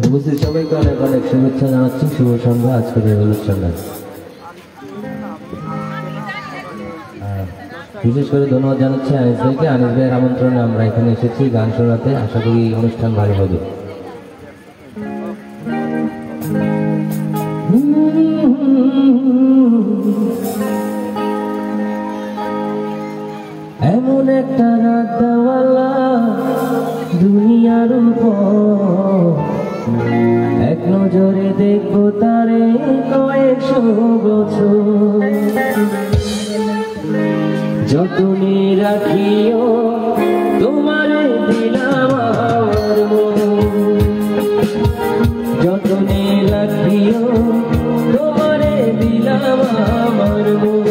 উপস্থিত সবাইকে অনেক অনেক শুভেচ্ছা জানাচ্ছি। শুভ সন্ধ্যা আজকের এই অনুষ্ঠানে। বিশেষ করে ধন্যবাদ জানাচ্ছি আনিস ভাইকে। আনিস ভাইয়ের আমন্ত্রণে আমরা এখানে এসেছি গান শোনাতে। আশা করি অনুষ্ঠান ভালো হবে। এমন একটা রাতওয়ালা দুনিয়ার উপর এক নজরে দেখবো তারে কয়েকশো বছর। যতনে রাখিও তোমারে দিলাম আমার মন, যতনে রাখিও তোমারে দিলাম আমার মন।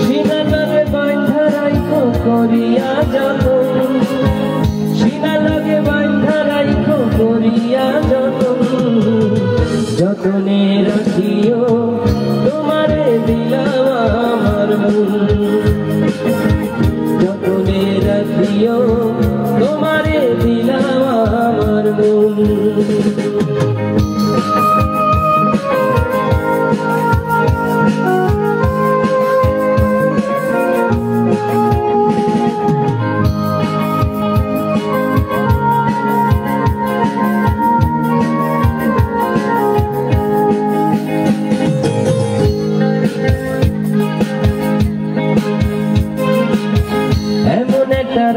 সিনালগে বাঁধা রাইখো করিয়া যতন, সিনালগে বাঁধা রাইখো করিয়া যতন। যতনে রাখিও তোমারে দিলাম আমার মন, যতনে রাখিও তোমারে দিলাম আমার মন।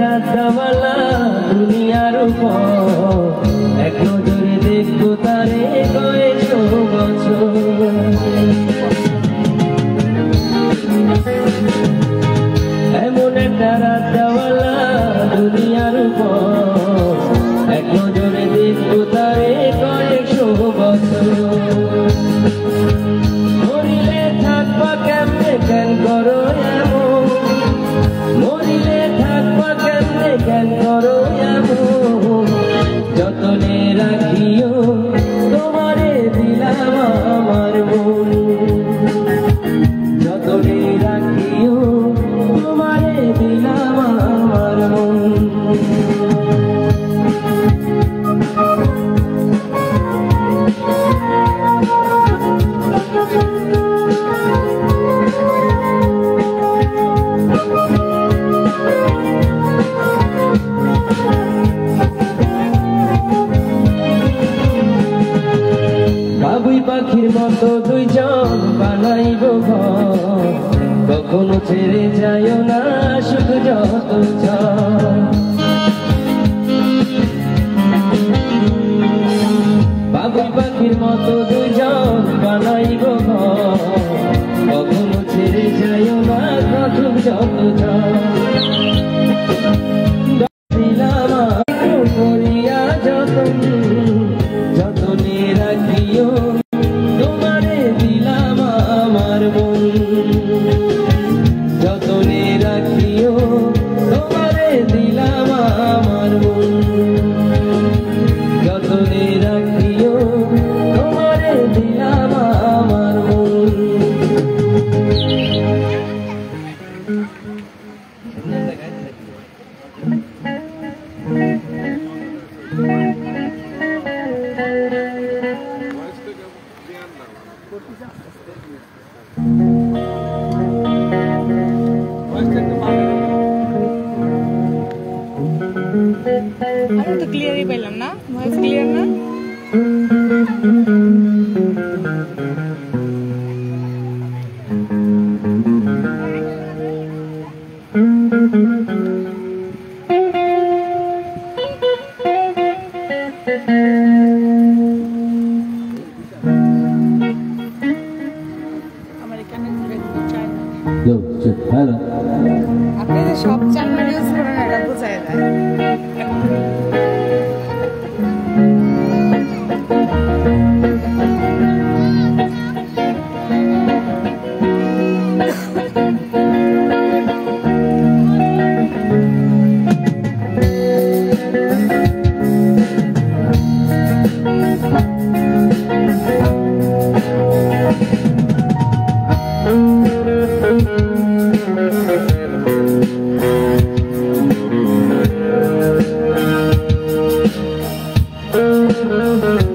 রাতওয়ালা দুনিয়ার উপর এক নজরে দেখবো তারে কয়েকশো বছর। এমন একটা রাতওয়ালা দুনিয়ার উপর এক নজরে দেখবো তারে কয়েকশো বছর। মরিলে থাকবা কেমনে কেন করো এমন, মরিলে থাকবা কেমনে কেন করো এমন। যতনে রাখিও তোমারে দিলাম আমার মন, যতনে রাখিও তোমারে দিলাম আমার মন। বাবুই পাখির মতো দুইজন বানাইব ঘর, কখনো ছেড়ে যাইও না সুখ যত চাও। বাবুই পাখির মতো দুইজন বানাইব ঘর, কখনো ছেড়ে যাইও না সুখ যত চাও। করিয়া যতন, যতনে রাখিও তোমারে দিলাম আমার মন, যতনে রাখিও তোমারে দিলাম আমার মন, যতনে রাখিও তোমারে দিলাম আমার মন। ভয়েস ক্লিয়ার না? আমার এখানে চাই না। হ্যালো আপনি যে সব চ্যানেল ইউজ করেন এটা বোঝায় দেয়। Thank you.